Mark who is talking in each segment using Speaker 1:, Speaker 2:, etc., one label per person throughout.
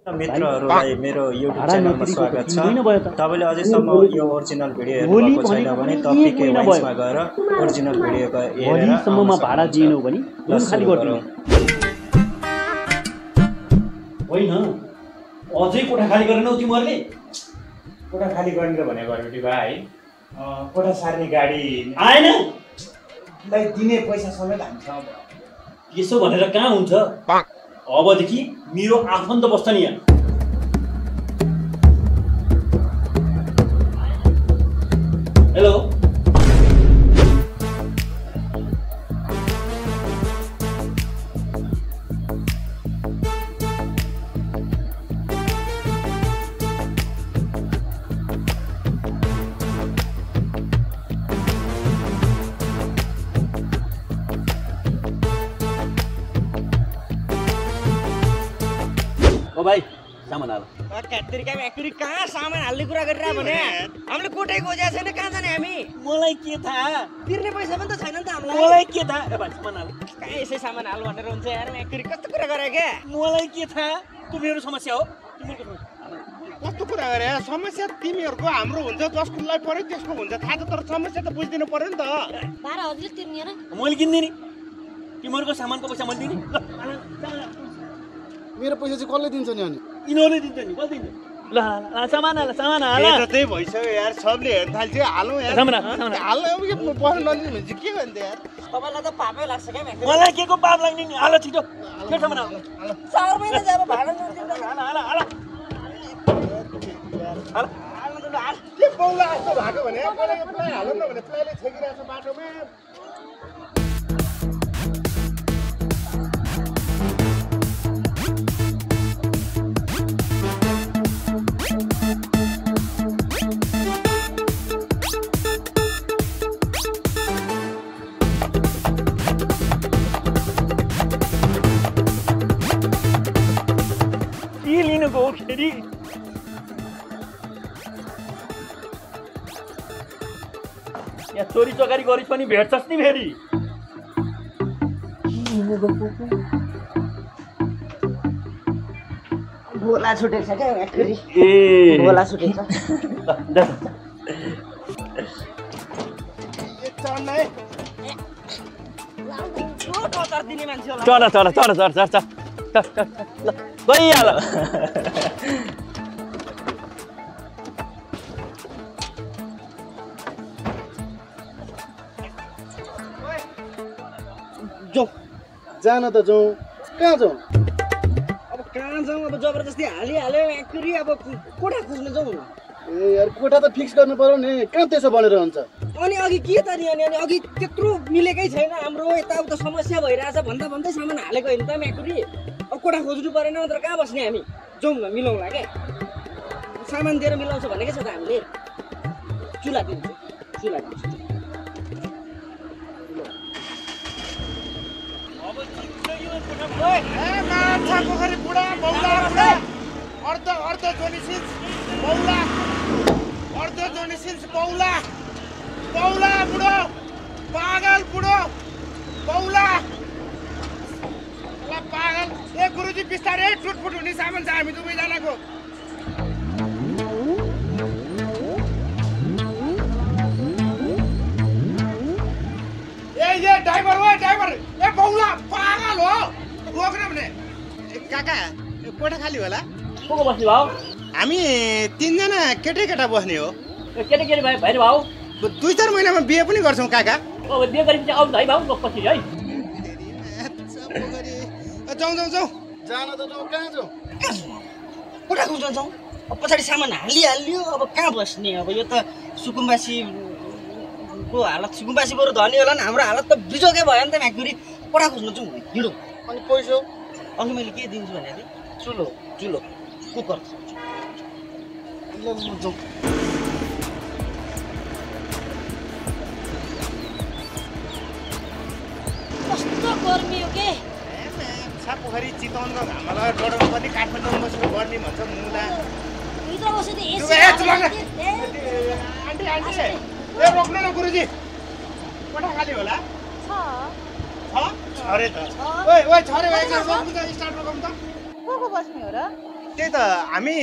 Speaker 1: मित्रहरूलाई मेरो युट्युब च्यानलमा स्वागत छ। तपाईँले अझैसम्म यो ओरिजिनल भिडियो हेर्नुभएको छैन भने टपिकै वाइसमा गएर ओरिजिनल भिडियोको हेरेर
Speaker 2: सम्ममा भाडा दिएनौ भने खाली गर्नु होइन। अझै कोठा खाली गरेनौ तिमीहरूले?
Speaker 3: कोठा खाली गर्ने भनेको भरबेटी भाइ कोठा सार्ने गाडी
Speaker 2: आएन
Speaker 3: लाई दिने पैसा समेत हामीसँग
Speaker 2: यसो भनेर कहाँ हुन्छ? अबदेखि मेरो आफन्त बस्छ नि यहाँ। हेलो ओ भाइ सामान हाल।
Speaker 4: कहाँ सामान हाल्ने कुरा गरिरह भने हामीले कोठै खोजेको छैन, कहाँ जाने हामी?
Speaker 2: मलाई के थाहा?
Speaker 4: तिर्ने पैसा पनि त छैन नि त हामीलाई।
Speaker 2: मलाई के थाहा? ए भाइ सामान हाल।
Speaker 4: कहाँ यसै सामान हाल भनेर हुन्छ यार? एक्चुअली कस्तो कुरा गरे क्या?
Speaker 2: मलाई के थाहा? त्यो मेरो समस्या हो। तिमीको
Speaker 5: कस्तो कुरा गरे? समस्या तिमीहरूको हाम्रो हुन्छ, जसकोलाई पर्यो त्यसको हुन्छ थाहा छ, तर समस्या त बुझिदिनु पर्यो नि त।
Speaker 6: भाडा हजुरले तिर्ने हैन?
Speaker 2: मैले किन्दिनँ नि। तिमीहरूको सामानको पैसा मैले दिने।
Speaker 5: मेरो पैसा चाहिँ कसले दिन्छ नि? अनि
Speaker 2: यिनीहरूले दिन्छ नि। कसले दिन्छ? ल सामान हाल, सामान हाल।
Speaker 5: त्यही भइसक्यो यार, सबले हेर्न थाल्छ। हालौँ यार,
Speaker 2: सामान हाल, सामान हाल।
Speaker 5: हाल्नु अब के पर्न नदिनु भने चाहिँ के गर्ने यार?
Speaker 4: तपाईँलाई त पापै लाग्छ क्या?
Speaker 2: मलाई के को पाप लाग्ने नि? हाल छिटो। के सामान हाल?
Speaker 4: 4 महिना जब भाडा नदिँदा
Speaker 2: हाल हाल हाल। हाल
Speaker 5: हाल के बौला जस्तो भएको भने प्लाई हालौँ न भने प्लाईले छेकिरहेको छ बाटोमा।
Speaker 2: लिनुको फेरि यहाँ चोरी चकारी गरिस् पनि भेट्छस् नि फेरि।
Speaker 4: भोला छुटेको छ क्या? एक्चुअली
Speaker 2: ए
Speaker 4: भोला छुटेको छ। दिने मान्छे होला।
Speaker 2: चल चल चल चल चल चल ल गइहाल।
Speaker 5: जाउँ जान त जाउँ, कहाँ जाउँ?
Speaker 4: अब कहाँ जाउँ? अब जबरजस्ती हालिहाल्यो एक्चुअली। अब कोठा खोज्न जाउँ न।
Speaker 5: ए यार कोठा त फिक्स गर्नु पर्यो नि, कहाँ त्यसो भनेर हुन्छ?
Speaker 4: अनि अघि के त नि? अनि अघि त्यत्रो मिलेकै छैन हाम्रो, यताउता समस्या भइरहेछ भन्दा भन्दै सामान हालेको होइन त एक्चुअली। अब कोठा खोज्नु परेन तर कहाँ बस्ने हामी? जाउँ न, मिलाउँला क्या। सामान दिएर मिलाउँछ भनेकै छ त हामीले। चुला दिन्छु, चुला दिन्छु।
Speaker 5: माछा पोखरी बुढा बौला बुढा अर्ध जोनिसिन्स बौला अर्ध जोनिसिन्स बौला बौला बुढो पागल बुढो बौला पागल। ए गुरुजी बिस्तारै टुटफुट हुने सामान छ हामी दुवैजनाको। ए ड्राइभर हो ड्राइभर। ए बौला पागल हो, रोक्न भने। काका कोठा खाली होला?
Speaker 2: को को बस्ने भाउ?
Speaker 5: हामी 3 जना केटा बस्ने हो।
Speaker 2: केटी भाइ भाइ भाउ
Speaker 5: 2-4 महिनामा बिहे पनि गर्छौँ काका।
Speaker 2: अब बिहे गरेपछि आउनु है भाउ पछि है।
Speaker 5: जाउँ जाउँ जाउँ जान त जाउँ, कहाँ जाउँ?
Speaker 4: कोठा खोज्न जाउँ। अब पछाडि सामान हालिहाल्यो, अब कहाँ बस्ने? अब यो त सुकुम्बासीको हालत, सुकुम्बासी बरु धनी होला नि, हाम्रो हालत त बिजोकै भयो नि त म्याकुरी। कोठा खोज्न जाउँ हिँडो।
Speaker 5: अनि पैसा
Speaker 4: अघि मैले के दिन्छु भनेको थिएँ? चुलो चुलो कुकर।
Speaker 5: ल जाउँ।
Speaker 6: कस्तो गर्मी हो के?
Speaker 5: माछा पोखरी चितवन र घामलाई डराउनु पर्ने, काठमाडौँ बसेर गर्ने भन्छ मुला।
Speaker 6: भित्र बसेर
Speaker 5: आन्टी आन्टी ए रोक्नु न गुरुजी। कोठा खाली होला? छ अरे त। ओइ ओइ छ रे, एकजना रोक्नु त, स्टार्ट रोकौँ त।
Speaker 7: को बस्ने हो र?
Speaker 5: त्यही त हामी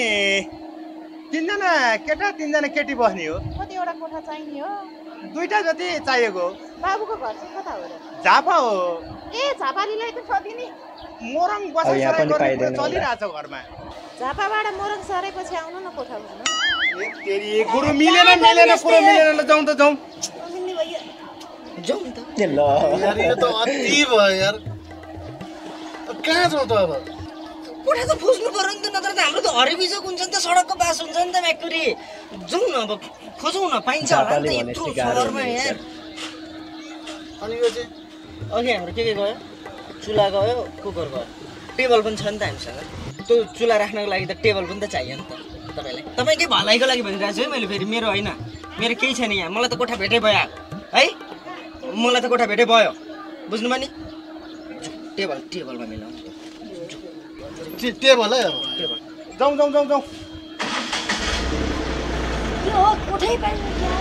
Speaker 5: 3 जना केटा 3 जना केटी बस्ने हो।
Speaker 7: कतिवटा कोठा चाहिने हो?
Speaker 5: 2टा जति चाहिएको।
Speaker 7: बाबुको घर चाहिँ कता हो र?
Speaker 5: झापा हो।
Speaker 7: ए झापालीलाई त सोधिनी।
Speaker 5: मोरङ बसाइसराई गर्ने चलिरहेछ घरमा।
Speaker 7: झापाबाट मोरङ सरेपछि आउनु न कोठा बुझ्न।
Speaker 5: ए तेरी गुरु मिलेन कुरो मिलेन ल जाउँ त जाउँ।
Speaker 7: मिल्ने भयो।
Speaker 4: जाउँ त।
Speaker 1: ल
Speaker 8: यार यो त अति भयो यार। कहाँ जाउँ त अब?
Speaker 4: कोठा त खोज्नु पर्यो नि त, नत्र त हाम्रो त हरिबिजक हुन्छ नि त, सडकको बास हुन्छ नि त म्याकुरी। जाउँ न अब खोजौँ न, पाइन्छ होला नि त यत्रो सहरमा यार।
Speaker 8: अनि यो चाहिँ
Speaker 4: अघि हाम्रो के गयो? चुला गयो, कुकर गयो, टेबल पनि छ नि त हामीसँग। त्यो चुला राख्नको लागि त टेबल पनि त चाहियो नि त तपाईँलाई। तपाईँकै भलाइको लागि भनिरहेको छु है मैले, फेरि मेरो होइन, मेरो केही छैन यहाँ। मलाई त कोठा भेटै भयो है, मलाई त कोठा भेटै भयो, बुझ्नुभयो नि? टेबलमा मिलाउनु
Speaker 8: टेबल है अब।
Speaker 5: टेबल जाउँ जाउँ जाउँ जाउँ।
Speaker 6: यो हो कोठै पाइन्छ क्या।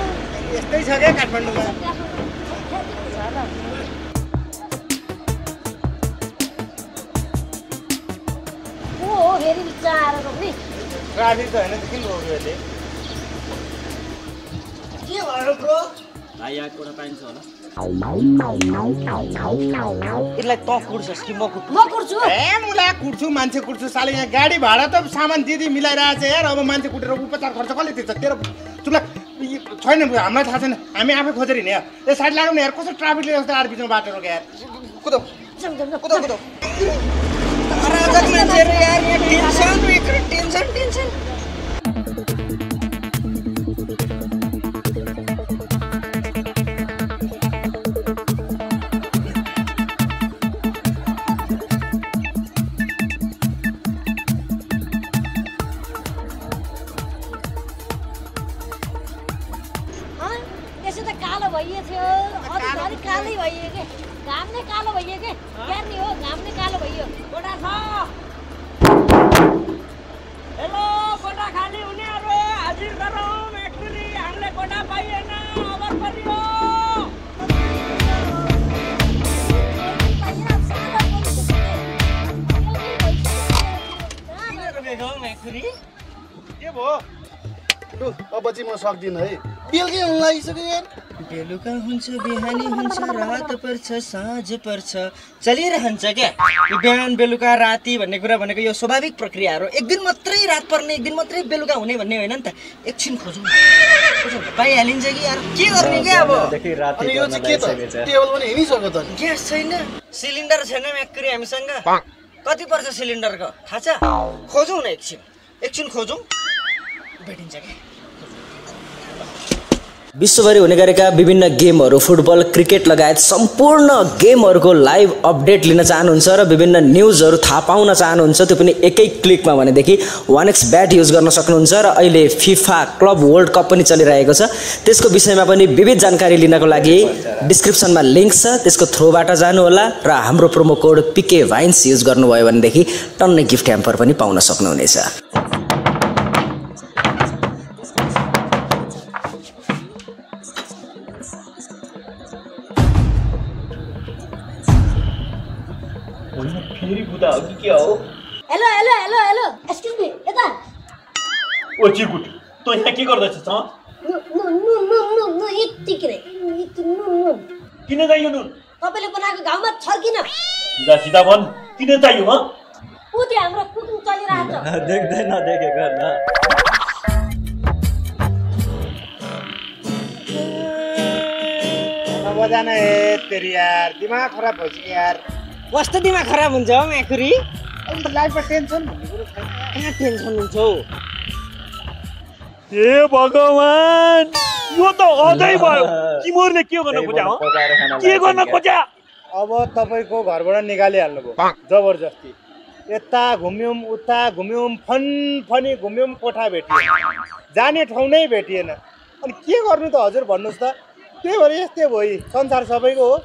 Speaker 5: यस्तै छ क्या काठमाडौँमा।
Speaker 6: ओ हो फेरि बिचार रोक्ने।
Speaker 5: ट्राफिक त होइन त किन रोक्यो यसले?
Speaker 4: के भयो ब्रो?
Speaker 2: यहाँ कोठा पाइन्छ होला।
Speaker 4: यसलाई त कुर्छस् कि म कुट्छु?
Speaker 6: म कुर्छु।
Speaker 5: ए मुला कुट्छु, मान्छे कुट्छु साले। यहाँ गाडी भाडा त सामान दिदी मिलाइरहेछ यार। अब मान्छे कुटेर उपचार खर्च कसले तिर्छ? तेरो तुला छैन, हामीलाई थाहा छैन, हामी आफै खोजेर हिँड्ने यार। ए साइड लागौँ न यार, कस्तो ट्राफिकले जस्तो आर बिचमा बाटो रोक्यो यार। कुदौ कुदौ कुदौ।
Speaker 4: अराजक मान्छेहरू यार, यहाँ टेन्सन।
Speaker 6: त्यसो त कालो भइए थियो, अलिक कालै भइयो के, घाम नै कालो भइयो के, हेर्ने हो घाम नै कालो भइयो।
Speaker 4: कोठा छ? हेलो, कोठा खाली हुनेहरू हाजिर गरौँ म्याकुरी। हामीले कोठा पाइएन, अबर परियो। म्याकुरी
Speaker 5: के भयो?
Speaker 8: लु अब चाहिँ म सक्दिनँ है। बेलुकै हुन लागिसक्यो यार।
Speaker 4: बेलुका हुन्छ, बिहानी हुन्छ, रात पर्छ, साँझ पर्छ, चलिरहन्छ क्या। यो बिहान बेलुका राति भन्ने कुरा भनेको यो स्वाभाविक प्रक्रियाहरू। एक दिन मात्रै रात पर्ने, एक दिन मात्रै बेलुका हुने भन्ने होइन नि त। एकछिन खोजौँ पाइहालिन्छ कि यार, के गर्ने क्या अब?
Speaker 8: अनि यो चाहिँ के त? टेबल पनि हिँडिसक्यो त।
Speaker 4: ग्यास छैन, सिलिन्डर छैन म्याकुरी हामीसँग। कति पर्छ सिलिन्डरको थाहा छ? खोजौँ न एकछिन खोजौँ, भेटिन्छ क्या।
Speaker 9: विश्वभरि हुने गरेका विभिन्न गेमहरू, फुटबल, क्रिकेट लगायत सम्पूर्ण गेमहरूको लाइभ अपडेट लिन चाहनुहुन्छ र विभिन्न न्युजहरू थाहा पाउन चाहनुहुन्छ, त्यो पनि एकै क्लिकमा भनेदेखि 1xBet युज गर्न सक्नुहुन्छ। र अहिले फिफा क्लब वर्ल्ड कप पनि चलिरहेको छ, त्यसको विषयमा पनि विविध जानकारी लिनको लागि डिस्क्रिप्सनमा लिङ्क छ, त्यसको थ्रुबाट जानुहोला र हाम्रो promo code PK Vines use गर्नुभयो भनेदेखि टन्नै गिफ्ट ह्याम्पर पनि पाउन सक्नुहुनेछ।
Speaker 2: फेरि बुदा हो कि के हो?
Speaker 6: Hello hello hello hello excuse me, यता।
Speaker 2: ओ चिकुट, तँ यहाँ के गर्दैछस्?
Speaker 6: यतिकै नुन।
Speaker 2: किन चाहियो नुन?
Speaker 6: तपाईँले बनाएको घाउमा छर्किन।
Speaker 2: सिधा भन्, किन चाहियो?
Speaker 6: ऊ त्यो हाम्रो कुकिङ चलिरहेको छ।
Speaker 1: देख्दैन देखेको न।
Speaker 5: नबजान ए तेरी यार, दिमाग खराब भइसक्यो यार।
Speaker 4: कस्तो दिमाग खराब हुन्छ हौ म्याकुरी?
Speaker 5: अन्त लाइफमा टेन्सन भन्ने कुरो छैन।
Speaker 4: कहाँ टेन्सन हुन्छ हौ?
Speaker 2: हे भगवान, यो त अझै भयो। तिमीहरूले के गर्न खोज्या हो? के गर्न खोज्या?
Speaker 5: अब तपाईँको घरबाट निकालिहाल्नु भयो जबरजस्ती। यता घुम्यौँ, उता घुम्यौँ, फनी घुम्यौँ, कोठा भेटिएन, जाने ठाउँ नै भेटिएन। अनि के गर्नु त हजुर भन्नुहोस् त? त्यही भएर यस्तै भयो, संसार सबैको हो।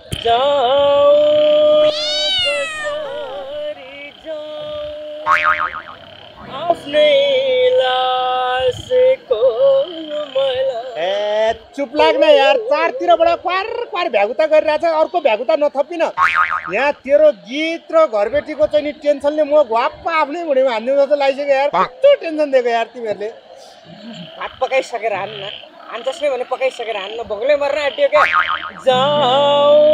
Speaker 5: ए चुप लाग्न यार, चारतिरबाट क्वार पार भ्यागुता गरिरहेछ अर्को भ्यागुता नथपिन यहाँ तेरो गीत र घरबेटीको चाहिँ नि टेन्सनले म घ्वाप्प आफ्नै भुँडीमा हान्दिउँ जस्तो लागिसक्यो यार कस्तो टेन्सन दिएको यार तिमीहरूले
Speaker 4: भात पकाइसकेर हान्न हान्छस् नै भने पकाइसकेर हान्न भोकले मर्न आँट्यो क्या जाऊ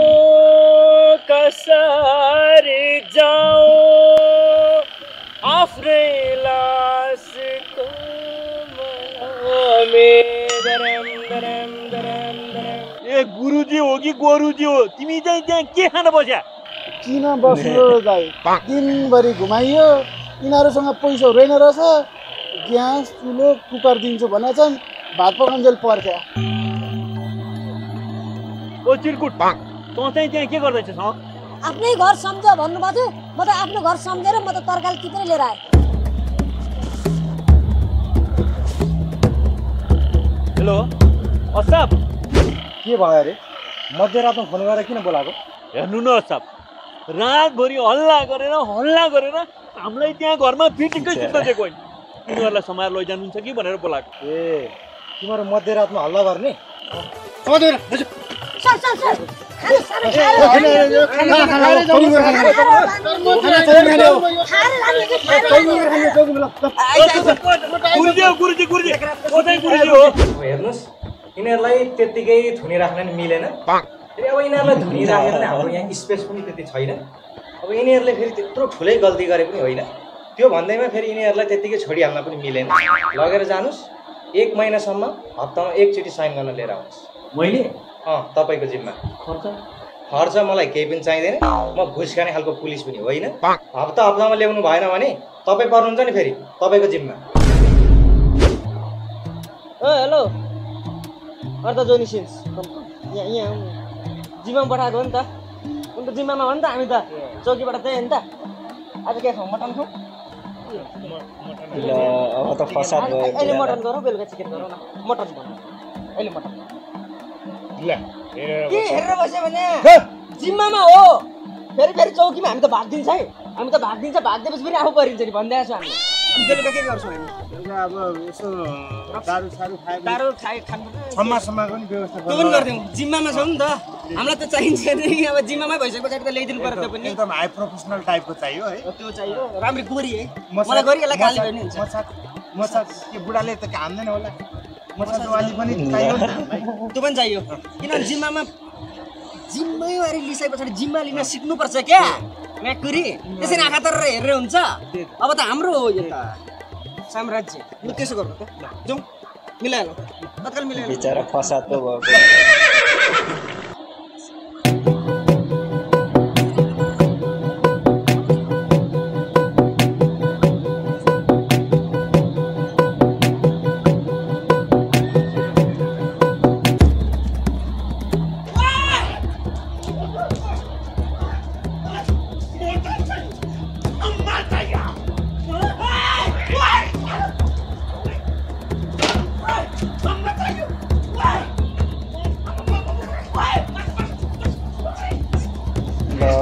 Speaker 4: कसरी जाऊ आफ्नै लासको
Speaker 2: ए गुरुजी हो कि गोरुजी हो तिमी चाहिँ त्यहाँ के खान बस्या
Speaker 10: किन बस्नु दाइ दिनभरि घुमाइयो यिनीहरूसँग पैसा रहेन रहेछ ग्यास चुलो कुकर दिन्छु भने चाहिँ भात पकाउन्जेल पर्छ
Speaker 2: ओ चिरकुट तँ चाहिँ त्यहाँ के गर्दैछस्
Speaker 6: आफ्नै घर सम्झ भन्नुभएको थियो म त आफ्नो घर सम्झेर म त तरकारी टिपेर लिएर आएँ
Speaker 2: हेलो असाब
Speaker 5: के भयो अरे मध्यरातमा फोन गरेर किन बोलाएको
Speaker 2: हेर्नु न असाब रातभरि हल्ला गरेर हामीलाई त्यहाँ घरमा फिटिङकै सुत्न दिएको होइन तिनीहरूलाई समाएर लैजानुहुन्छ कि भनेर बोलाएको
Speaker 5: ए तिमीहरू मध्यरातमा हल्ला गर्ने
Speaker 11: हेर्नुहोस् यिनीहरूलाई त्यत्तिकै थुनिराख्न नि मिलेन फेरि अब यिनीहरूलाई धुनिराखेर हाम्रो यहाँ स्पेस पनि त्यति छैन अब यिनीहरूले फेरि त्यत्रो ठुलै गल्ती गरे पनि होइन त्यो भन्दैमा फेरि यिनीहरूलाई त्यत्तिकै छोडिहाल्न पनि मिलेन लगेर जानुहोस् 1 महिनासम्म हप्तामा एकचोटि साइन गर्न लिएर आउनुहोस्
Speaker 1: मैले
Speaker 11: तपाईँको जिम्मा खर्च मलाई केही पनि चाहिँदैन म घुस खाने खालको पुलिस पनि होइन हप्तामा ल्याउनु भएन भने तपाईँ पर्नुहुन्छ नि फेरि तपाईँको जिम्मा
Speaker 4: हेलो अर्थ जोनिसिन्स यहाँ जिम्मामा पठाएको हो नि त उनको जिम्मामा हो नि त हामी त चौकीबाट त्यही हो नि त आज के खाउँ मटन खाउँ
Speaker 1: अब त फसाद भयो
Speaker 4: अहिले मटन गरौँ बेलुका चिकन गरौँ न मटन बनाऊ अहिले मटन
Speaker 5: ल
Speaker 4: के हेरेर बस्यो भने जिम्मामा हो फेरि चौकीमा हामी त भाग दिन्छ है हामी त भाग दिएपछि फेरि आफू परिन्छ नि भन्दै आएको हामी बेलुका के गर्छौँ हामी
Speaker 5: अब यसो दारू खानु
Speaker 4: सम्माको
Speaker 5: पनि व्यवस्था
Speaker 4: त्यो पनि गरिदिउँ जिम्मामा छौँ नि त हामीलाई त चाहिन्छ नि अब जिम्मामै भइसके पछाडि त ल्याइदिनु पर्यो त्यो पनि
Speaker 5: एकदम हाई प्रोफेसनल टाइपको चाहियो है
Speaker 4: त्यो चाहियो राम्रै गोरी है मलाई गोरीलाई काली भयो नि हुन्छ
Speaker 5: मसाज के बुढाले त हान्दैन होला मसाज वाली पनि चाहियो
Speaker 4: त्यो पनि चाहियो किनभने जिम्मेवारी लिसके पछाडि जिम्मा लिन सिक्नुपर्छ क्या म्याकुरी त्यसरी आँखा तर हेरेर हुन्छ अब त हाम्रो हो यो त साम्राज्य लु त्यसो गर्नु त जाउँ मिलाइहालौँ तत्काल मिलाइहालौँ
Speaker 1: बिचरा फसाद पो भयो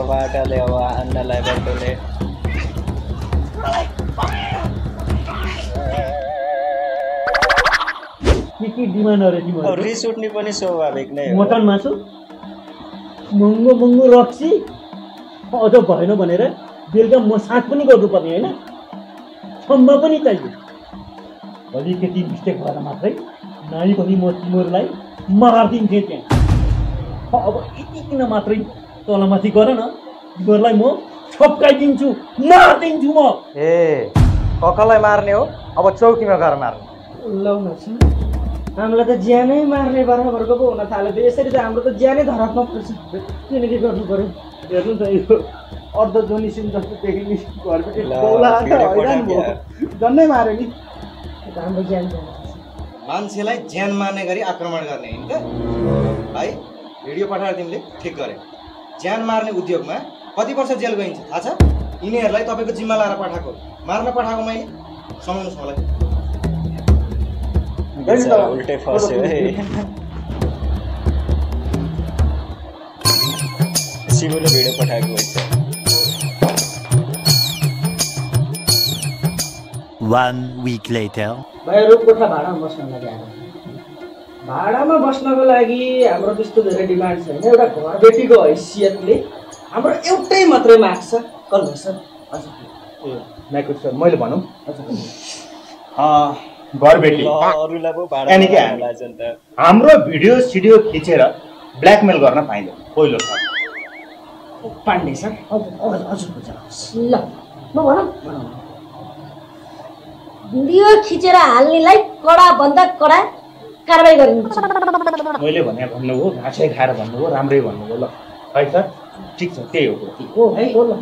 Speaker 1: बाटाले अब अन्नलाई बाटोले
Speaker 2: के डिमान्डहरु तिम्रो
Speaker 1: रिस उठ्ने पनि स्वाभाविक नै हो
Speaker 2: मटन मासु महँगो रक्सी अझ भएन भनेर बेलुका मसाज पनि गर्नुपर्ने होइन सम्म पनि चाहियो अलिकति मिस्टेक भएर मात्रै नाइ पनि म तिमीहरूलाई मारिदिन्थेँ त्यहाँ अब यति किन मात्रै तलमाथि गर न तिमीहरूलाई म छप्काइदिन्छु मारिदिन्छु म
Speaker 11: ए ककलाई मार्ने हो अब चौकीमा गएर मार्ने
Speaker 4: लौ न हामीलाई त ज्यानै मार्ने बराबरको पो हुन थाल्यो त यसरी त हाम्रो त ज्यानै धरापमा पर्छ किनकि गर्नु पर्यो
Speaker 10: हेर्नु त यो अर्ध जोनिसिन जस्तो देखिने घरबेटी बौला त हैरान भयो जन्नै मार्यो नि
Speaker 4: हाम्रो ज्यान
Speaker 11: मान्छेलाई ज्यान मार्ने गरी आक्रमण गर्ने होइन त भाइ भिडियो पठाएर तिमीले ठिक गरे ज्यान मार्ने उद्योगमा कति वर्ष जेल गइन्छ थाहा छ यिनीहरूलाई तपाईँको जिम्मा लाएर पठाएको मार्न पठाएको मैले समाउनुहोस् मलाई
Speaker 1: उल्टै फस्यो है शिवले भिडियो पठाएको हुन्छ
Speaker 12: 1 week later
Speaker 4: भाइ रुख कोठा भाडामा बस्न लागि आएको भाडामा बस्नको लागि हाम्रो त्यस्तो धेरै डिमान्ड छैन। एउटा घरबेटीको हैसियतले हाम्रो एउटै मात्रै माग छ। कल सर हजुर
Speaker 5: नाइकुट सर मैले भनौँ घरबेटी
Speaker 1: अरूलाई पो भाडा
Speaker 5: यानि कि हाम्रो भिडियो सिडियो खिचेर ब्ल्याकमेल गर्न पाइँदैन पहिलो सर।
Speaker 4: पाण्डे सर
Speaker 6: ल म भनौँ भिडियो खिचेर हाल्नेलाई कडा भन्दा कडा कारबाही गरिन्छ।
Speaker 5: मैले भने भन्नुभयो घाँसै खाएर भन्नुभयो राम्रै भन्नुभयो ल है सर ठिक छ त्यही हो
Speaker 6: है ल